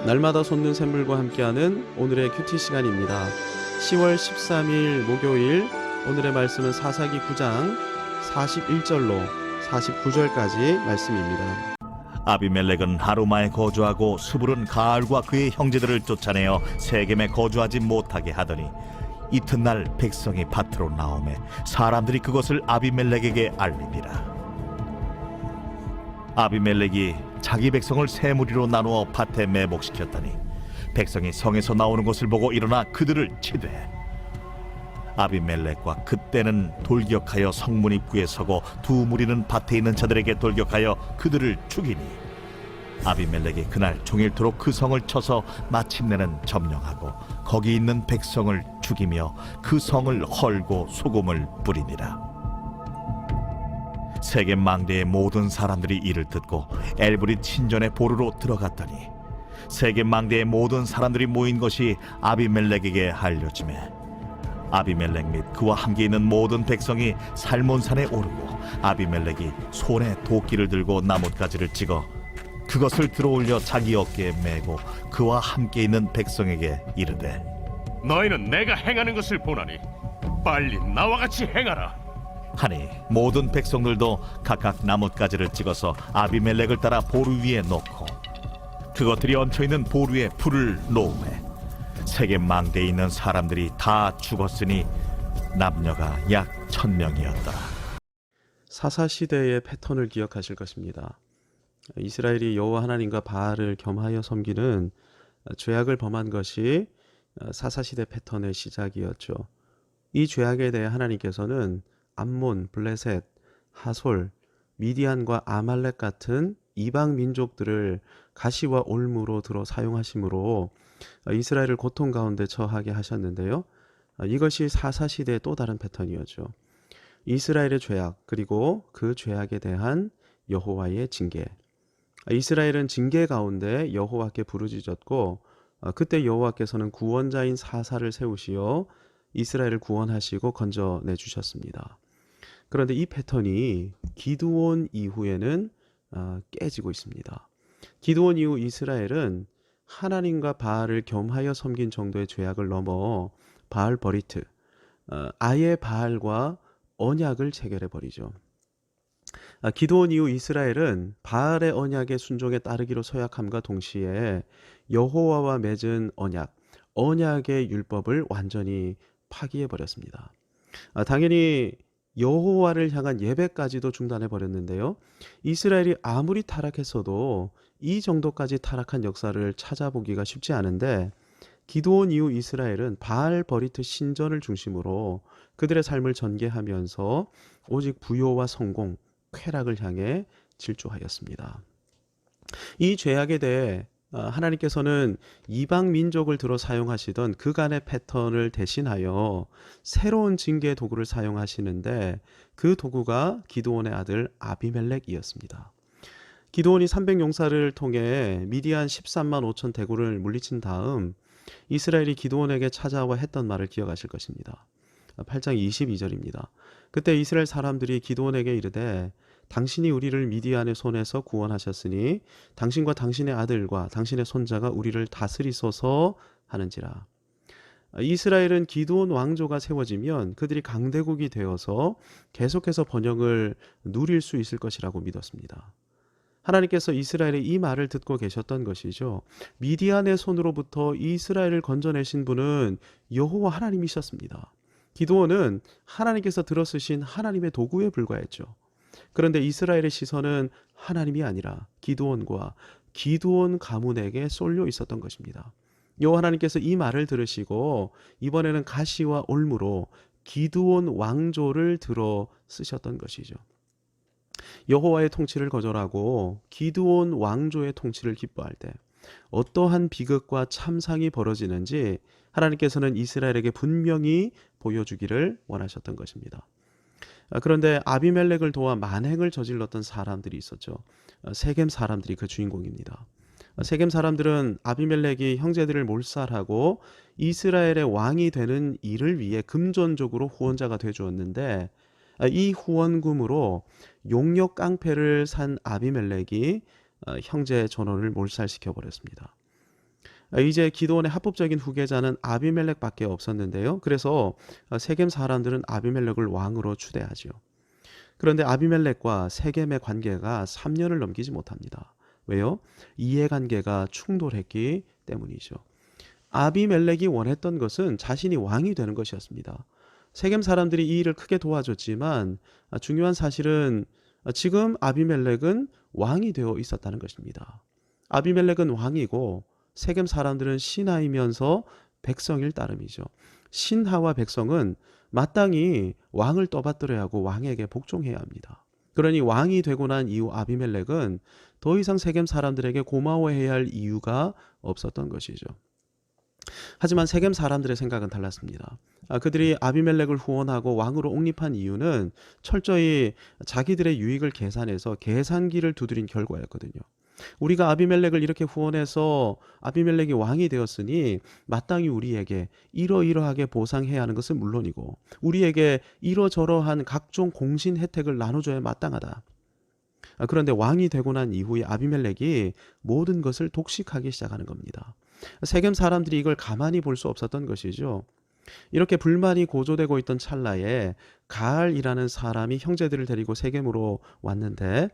날마다 솟는 샘물과 함께하는 오늘의 큐티 시간입니다. 10월 13일 목요일 오늘의 말씀은 사사기 9장 41절로 49절까지 말씀입니다. 아비멜렉은 하루마에 거주하고 스불은 가알과 그의 형제들을 쫓아내어 세겜에 거주하지 못하게 하더니 이튿날 백성이 밭으로 나오매 사람들이 그것을 아비멜렉에게 알리니라. 아비멜렉이 자기 백성을 세 무리로 나누어 밭에 매복시켰더니 백성이 성에서 나오는 것을 보고 일어나 그들을 치되 아비멜렉과 그때는 돌격하여 성문 입구에 서고 두 무리는 밭에 있는 자들에게 돌격하여 그들을 죽이니 아비멜렉이 그날 종일토록 그 성을 쳐서 마침내는 점령하고 거기 있는 백성을 죽이며 그 성을 헐고 소금을 뿌리니라. 세겜 망대의 모든 사람들이 이를 듣고 엘브릿 신전의 보르로 들어갔더니 세겜 망대의 모든 사람들이 모인 것이 아비멜렉에게 알려지매 아비멜렉 및 그와 함께 있는 모든 백성이 살몬산에 오르고 아비멜렉이 손에 도끼를 들고 나뭇가지를 찍어 그것을 들어올려 자기 어깨에 메고 그와 함께 있는 백성에게 이르되 너희는 내가 행하는 것을 보나니 빨리 나와 같이 행하라. 하니 모든 백성들도 각각 나뭇가지를 찍어서 아비멜렉을 따라 보루 위에 놓고 그것들이 얹혀있는 보루에 불을 놓으매 세겜 망대에 있는 사람들이 다 죽었으니 남녀가 약 1000명이었더라. 사사시대의 패턴을 기억하실 것입니다. 이스라엘이 여호와 하나님과 바알을 겸하여 섬기는 죄악을 범한 것이 사사시대 패턴의 시작이었죠. 이 죄악에 대해 하나님께서는 암몬, 블레셋, 하솔, 미디안과 아말렉 같은 이방 민족들을 가시와 올무로 들어 사용하심으로 이스라엘을 고통 가운데 처하게 하셨는데요. 이것이 사사시대의 또 다른 패턴이었죠. 이스라엘의 죄악 그리고 그 죄악에 대한 여호와의 징계. 이스라엘은 징계 가운데 여호와께 부르짖었고 그때 여호와께서는 구원자인 사사를 세우시어 이스라엘을 구원하시고 건져내 주셨습니다. 그런데 이 패턴이 기드온 이후에는 깨지고 있습니다. 기드온 이후 이스라엘은 하나님과 바알을 겸하여 섬긴 정도의 죄악을 넘어 바알 버리트, 아예 바알과 언약을 체결해 버리죠. 기드온 이후 이스라엘은 바알의 언약의 순종에 따르기로 서약함과 동시에 여호와와 맺은 언약의 율법을 완전히 파기해 버렸습니다. 당연히 여호와를 향한 예배까지도 중단해 버렸는데요. 이스라엘이 아무리 타락했어도 이 정도까지 타락한 역사를 찾아보기가 쉽지 않은데 기드온 이후 이스라엘은 바알 버리트 신전을 중심으로 그들의 삶을 전개하면서 오직 부요와 성공, 쾌락을 향해 질주하였습니다. 이 죄악에 대해 하나님께서는 이방 민족을 들어 사용하시던 그간의 패턴을 대신하여 새로운 징계 도구를 사용하시는데 그 도구가 기드온의 아들 아비멜렉이었습니다. 기드온이 300용사를 통해 미디안 13만 5천 대군을 물리친 다음 이스라엘이 기드온에게 찾아와 했던 말을 기억하실 것입니다. 8장 22절입니다. 그때 이스라엘 사람들이 기드온에게 이르되 당신이 우리를 미디안의 손에서 구원하셨으니 당신과 당신의 아들과 당신의 손자가 우리를 다스리소서 하는지라. 이스라엘은 기드온 왕조가 세워지면 그들이 강대국이 되어서 계속해서 번영을 누릴 수 있을 것이라고 믿었습니다. 하나님께서 이스라엘의 이 말을 듣고 계셨던 것이죠. 미디안의 손으로부터 이스라엘을 건져내신 분은 여호와 하나님이셨습니다. 기드온은 하나님께서 들어쓰신 하나님의 도구에 불과했죠. 그런데 이스라엘의 시선은 하나님이 아니라 기드온과 기드온 가문에게 쏠려 있었던 것입니다. 여호와 하나님께서 이 말을 들으시고 이번에는 가시와 올무로 기드온 왕조를 들어 쓰셨던 것이죠. 여호와의 통치를 거절하고 기드온 왕조의 통치를 기뻐할 때 어떠한 비극과 참상이 벌어지는지 하나님께서는 이스라엘에게 분명히 보여주기를 원하셨던 것입니다. 그런데 아비멜렉을 도와 만행을 저질렀던 사람들이 있었죠. 세겜 사람들이 그 주인공입니다. 세겜 사람들은 아비멜렉이 형제들을 몰살하고 이스라엘의 왕이 되는 일을 위해 금전적으로 후원자가 되어주었는데 이 후원금으로 용역 깡패를 산 아비멜렉이 형제 전원을 몰살시켜 버렸습니다. 이제 기드온의 합법적인 후계자는 아비멜렉밖에 없었는데요. 그래서 세겜 사람들은 아비멜렉을 왕으로 추대하죠. 그런데 아비멜렉과 세겜의 관계가 3년을 넘기지 못합니다. 왜요? 이해관계가 충돌했기 때문이죠. 아비멜렉이 원했던 것은 자신이 왕이 되는 것이었습니다. 세겜 사람들이 이 일을 크게 도와줬지만 중요한 사실은 지금 아비멜렉은 왕이 되어 있었다는 것입니다. 아비멜렉은 왕이고 세겜 사람들은 신하이면서 백성일 따름이죠. 신하와 백성은 마땅히 왕을 떠받들어야 하고 왕에게 복종해야 합니다. 그러니 왕이 되고 난 이후 아비멜렉은 더 이상 세겜 사람들에게 고마워해야 할 이유가 없었던 것이죠. 하지만 세겜 사람들의 생각은 달랐습니다. 그들이 아비멜렉을 후원하고 왕으로 옹립한 이유는 철저히 자기들의 유익을 계산해서 계산기를 두드린 결과였거든요. 우리가 아비멜렉을 이렇게 후원해서 아비멜렉이 왕이 되었으니 마땅히 우리에게 이러이러하게 보상해야 하는 것은 물론이고 우리에게 이러저러한 각종 공신 혜택을 나눠줘야 마땅하다. 그런데 왕이 되고 난 이후에 아비멜렉이 모든 것을 독식하기 시작하는 겁니다. 세겜 사람들이 이걸 가만히 볼 수 없었던 것이죠. 이렇게 불만이 고조되고 있던 찰나에 가알이라는 사람이 형제들을 데리고 세겜으로 왔는데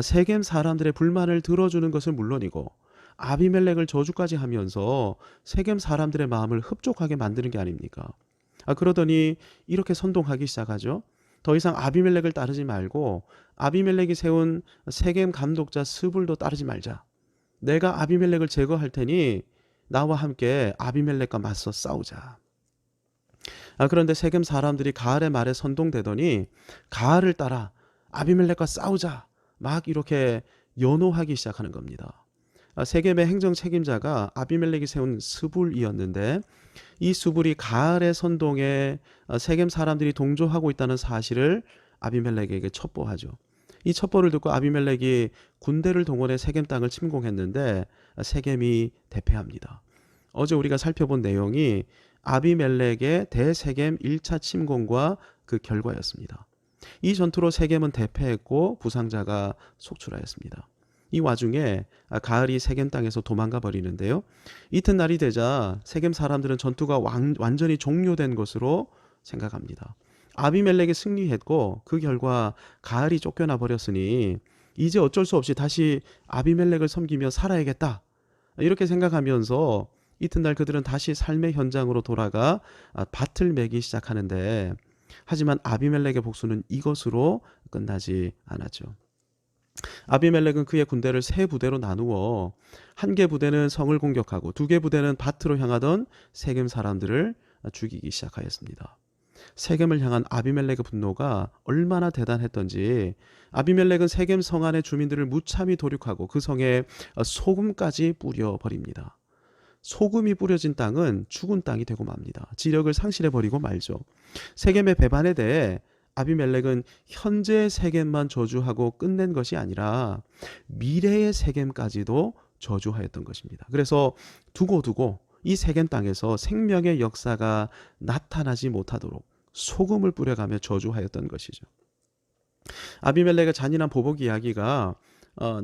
세겜 사람들의 불만을 들어주는 것은 물론이고 아비멜렉을 저주까지 하면서 세겜 사람들의 마음을 흡족하게 만드는 게 아닙니까? 그러더니 이렇게 선동하기 시작하죠. 더 이상 아비멜렉을 따르지 말고 아비멜렉이 세운 세겜 감독자 스불도 따르지 말자. 내가 아비멜렉을 제거할 테니 나와 함께 아비멜렉과 맞서 싸우자. 그런데 세겜 사람들이 가알의 말에 선동되더니 가알을 따라 아비멜렉과 싸우자 막 이렇게 연호하기 시작하는 겁니다. 세겜의 행정 책임자가 아비멜렉이 세운 스불이었는데 이 스불이 가알의 선동에 세겜 사람들이 동조하고 있다는 사실을 아비멜렉에게 첩보하죠. 이 첩보를 듣고 아비멜렉이 군대를 동원해 세겜 땅을 침공했는데 세겜이 대패합니다. 어제 우리가 살펴본 내용이 아비멜렉의 대세겜 1차 침공과 그 결과였습니다. 이 전투로 세겜은 대패했고 부상자가 속출하였습니다. 이 와중에 가알이 세겜 땅에서 도망가 버리는데요. 이튿날이 되자 세겜 사람들은 전투가 완전히 종료된 것으로 생각합니다. 아비멜렉이 승리했고 그 결과 가알이 쫓겨나 버렸으니 이제 어쩔 수 없이 다시 아비멜렉을 섬기며 살아야겠다. 이렇게 생각하면서 이튿날 그들은 다시 삶의 현장으로 돌아가 밭을 매기 시작하는데 하지만 아비멜렉의 복수는 이것으로 끝나지 않았죠. 아비멜렉은 그의 군대를 세 부대로 나누어 한 개 부대는 성을 공격하고 두 개 부대는 밭으로 향하던 세겜 사람들을 죽이기 시작하였습니다. 세겜을 향한 아비멜렉의 분노가 얼마나 대단했던지 아비멜렉은 세겜 성 안의 주민들을 무참히 도륙하고 그 성에 소금까지 뿌려버립니다. 소금이 뿌려진 땅은 죽은 땅이 되고 맙니다. 지력을 상실해버리고 말죠. 세겜의 배반에 대해 아비멜렉은 현재의 세겜만 저주하고 끝낸 것이 아니라 미래의 세겜까지도 저주하였던 것입니다. 그래서 두고두고 이 세겜 땅에서 생명의 역사가 나타나지 못하도록 소금을 뿌려가며 저주하였던 것이죠. 아비멜렉의 잔인한 보복 이야기가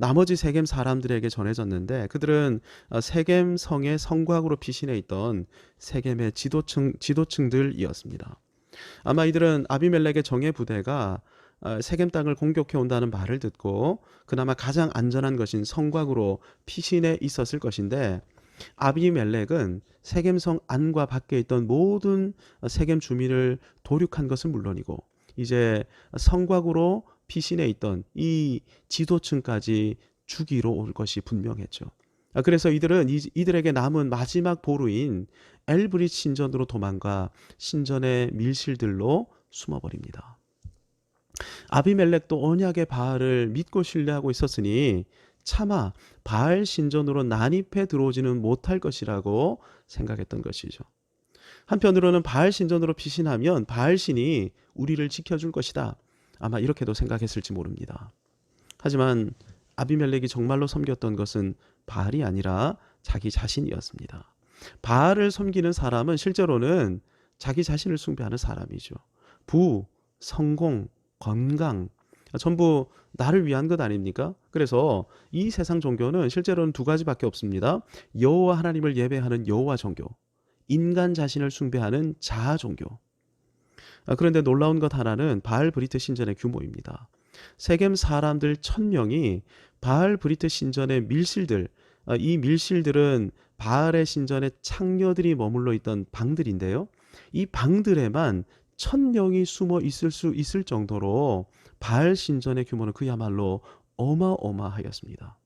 나머지 세겜 사람들에게 전해졌는데 그들은 세겜 성의 성곽으로 피신해 있던 세겜의 지도층들이었습니다. 아마 이들은 아비멜렉의 정예 부대가 세겜 땅을 공격해 온다는 말을 듣고 그나마 가장 안전한 것인 성곽으로 피신해 있었을 것인데 아비멜렉은 세겜성 안과 밖에 있던 모든 세겜 주민을 도륙한 것은 물론이고 이제 성곽으로 피신해 있던 이 지도층까지 죽이러 올 것이 분명했죠. 그래서 이들은 이들에게 남은 마지막 보루인 엘브릿 신전으로 도망가 신전의 밀실들로 숨어버립니다. 아비멜렉도 언약의 바알을 믿고 신뢰하고 있었으니 차마 바알 신전으로 난입해 들어오지는 못할 것이라고 생각했던 것이죠. 한편으로는 바알 신전으로 피신하면 바알 신이 우리를 지켜줄 것이다. 아마 이렇게도 생각했을지 모릅니다. 하지만 아비멜렉이 정말로 섬겼던 것은 바알이 아니라 자기 자신이었습니다. 바알을 섬기는 사람은 실제로는 자기 자신을 숭배하는 사람이죠. 성공, 건강 전부 나를 위한 것 아닙니까? 그래서 이 세상 종교는 실제로는 두 가지밖에 없습니다. 여호와 하나님을 예배하는 여호와 종교, 인간 자신을 숭배하는 자아 종교. 그런데 놀라운 것 하나는 바알 브리트 신전의 규모입니다. 세겜 사람들 1000명이 바알 브리트 신전의 밀실들, 이 밀실들은 바알의 신전의 창녀들이 머물러 있던 방들인데요. 이 방들에만 1000명이 숨어 있을 수 있을 정도로 바알 신전의 규모는 그야말로 어마어마하였습니다.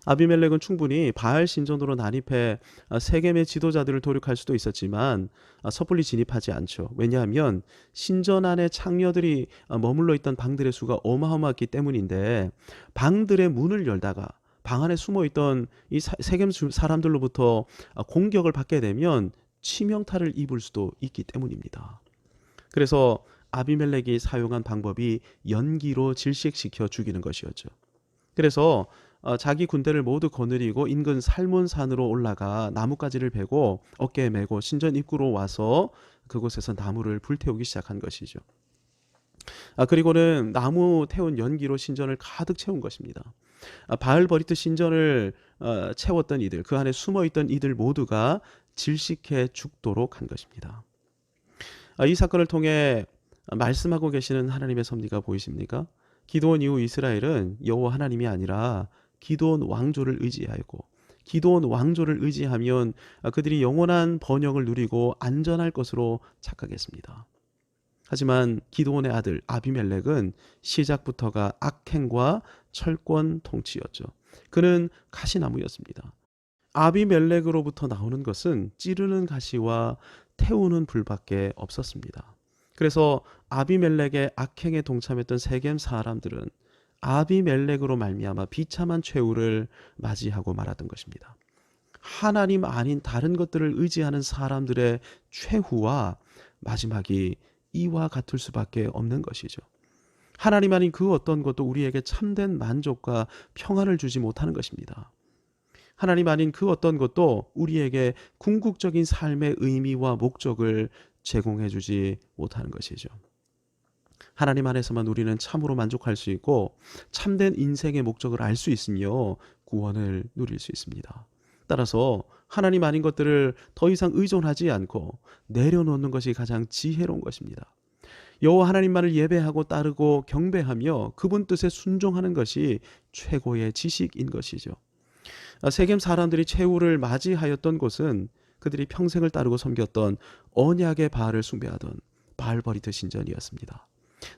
아비멜렉은 충분히 바알 신전으로 난입해 세겜의 지도자들을 도륙할 수도 있었지만 섣불리 진입하지 않죠. 왜냐하면 신전 안에 창녀들이 머물러 있던 방들의 수가 어마어마했기 때문인데, 방들의 문을 열다가 방 안에 숨어 있던 이 세겜 사람들로부터 공격을 받게 되면 치명타를 입을 수도 있기 때문입니다. 그래서 아비멜렉이 사용한 방법이 연기로 질식시켜 죽이는 것이었죠. 그래서 자기 군대를 모두 거느리고 인근 살몬산으로 올라가 나뭇가지를 베고 어깨에 메고 신전 입구로 와서 그곳에서 나무를 불태우기 시작한 것이죠. 그리고는 나무 태운 연기로 신전을 가득 채운 것입니다. 바알 버리트 신전을 채웠던 이들, 그 안에 숨어있던 이들 모두가 질식해 죽도록 한 것입니다. 이 사건을 통해 말씀하고 계시는 하나님의 섭리가 보이십니까? 기드온 이후 이스라엘은 여호와 하나님이 아니라 기드온 왕조를 의지하고, 기드온 왕조를 의지하면 그들이 영원한 번영을 누리고 안전할 것으로 착각했습니다. 하지만 기드온의 아들 아비멜렉은 시작부터가 악행과 철권 통치였죠. 그는 가시나무였습니다. 아비멜렉으로부터 나오는 것은 찌르는 가시와 태우는 불밖에 없었습니다. 그래서 아비멜렉의 악행에 동참했던 세겜 사람들은 아비멜렉으로 말미암아 비참한 최후를 맞이하고 말았던 것입니다. 하나님 아닌 다른 것들을 의지하는 사람들의 최후와 마지막이 이와 같을 수밖에 없는 것이죠. 하나님 아닌 그 어떤 것도 우리에게 참된 만족과 평안을 주지 못하는 것입니다. 하나님 아닌 그 어떤 것도 우리에게 궁극적인 삶의 의미와 목적을 제공해 주지 못하는 것이죠. 하나님 안에서만 우리는 참으로 만족할 수 있고 참된 인생의 목적을 알 수 있으며 구원을 누릴 수 있습니다. 따라서 하나님 아닌 것들을 더 이상 의존하지 않고 내려놓는 것이 가장 지혜로운 것입니다. 여호와 하나님만을 예배하고 따르고 경배하며 그분 뜻에 순종하는 것이 최고의 지식인 것이죠. 세겜 사람들이 최후를 맞이하였던 곳은 그들이 평생을 따르고 섬겼던 언약의 바알을 숭배하던 바알 버리트 신전이었습니다.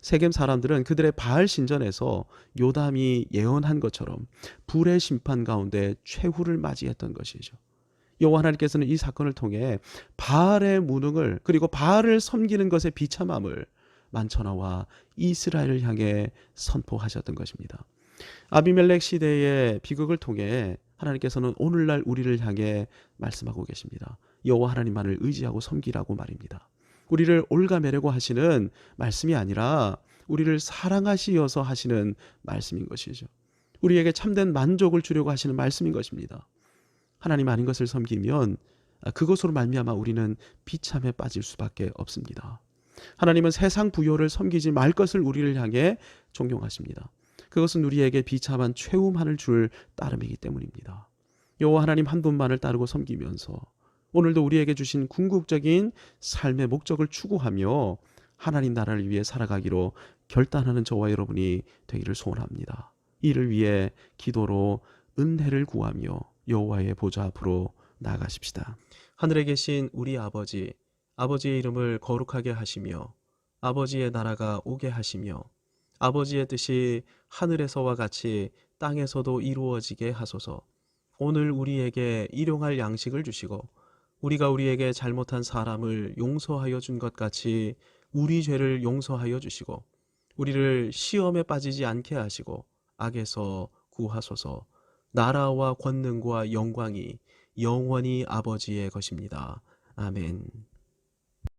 세겜 사람들은 그들의 바알 신전에서 요담이 예언한 것처럼 불의 심판 가운데 최후를 맞이했던 것이죠. 여호와 하나님께서는 이 사건을 통해 바알의 무능을, 그리고 바알을 섬기는 것의 비참함을 만천하와 이스라엘을 향해 선포하셨던 것입니다. 아비멜렉 시대의 비극을 통해 하나님께서는 오늘날 우리를 향해 말씀하고 계십니다. 여호와 하나님만을 의지하고 섬기라고 말입니다. 우리를 올가매려고 하시는 말씀이 아니라 우리를 사랑하시어서 하시는 말씀인 것이죠. 우리에게 참된 만족을 주려고 하시는 말씀인 것입니다. 하나님 아닌 것을 섬기면 그것으로 말미암아 우리는 비참에 빠질 수밖에 없습니다. 하나님은 세상 부요를 섬기지 말 것을 우리를 향해 종용하십니다. 그것은 우리에게 비참한 최후만을 줄 따름이기 때문입니다. 여호와 하나님 한 분만을 따르고 섬기면서 오늘도 우리에게 주신 궁극적인 삶의 목적을 추구하며 하나님 나라를 위해 살아가기로 결단하는 저와 여러분이 되기를 소원합니다. 이를 위해 기도로 은혜를 구하며 여호와의 보좌 앞으로 나아가십시다. 하늘에 계신 우리 아버지, 아버지의 이름을 거룩하게 하시며 아버지의 나라가 오게 하시며 아버지의 뜻이 하늘에서와 같이 땅에서도 이루어지게 하소서. 오늘 우리에게 일용할 양식을 주시고 우리가 우리에게 잘못한 사람을 용서하여 준 것 같이 우리 죄를 용서하여 주시고 우리를 시험에 빠지지 않게 하시고 악에서 구하소서. 나라와 권능과 영광이 영원히 아버지의 것입니다. 아멘.